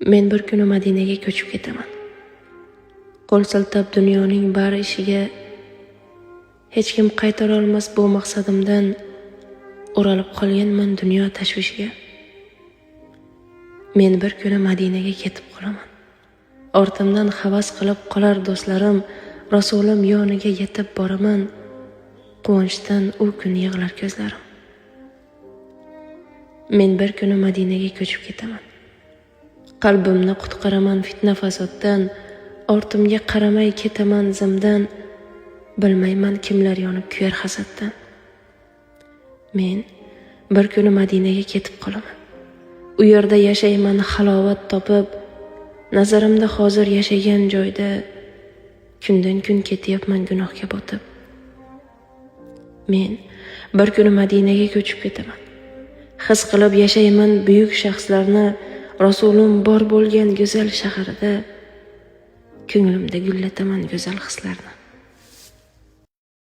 Men bir kuni Madinaga ko'chib ketaman. Qo'l siltab dunyoning bari ishiga, hech kim qaytara olmas bu maqsadimdan o'ralib qolganman dunyo tashvishiga. Men bir kuni Madinaga ketib qolaman. Ortimdan havas qilib qolar do'stlarim, Rasulim yoniga yetib boraman. Quvonchdan u kun yig'lar ko'zlarim. Men bir kuni Madinaga ko'chib ketaman. Qalbimni qutqaraman fitna fasoddan, ortimga qaramay ketaman zimdan, bilmayman kimlar yonib kuyar hasaddan. Men bir kuni Madinaga ketib qolaman. U yerda yashayman halovat topib, nazarimda hozir yashagan joyda kundan kun ketyapman gunohga botib. Men bir kuni Madinaga ko'chib ketaman. His qilib yashayman buyuk shaxslarni, Rasulim bor bo'lgan go'zal shaharda, ko'nglimda gullataman go'zal hislarni.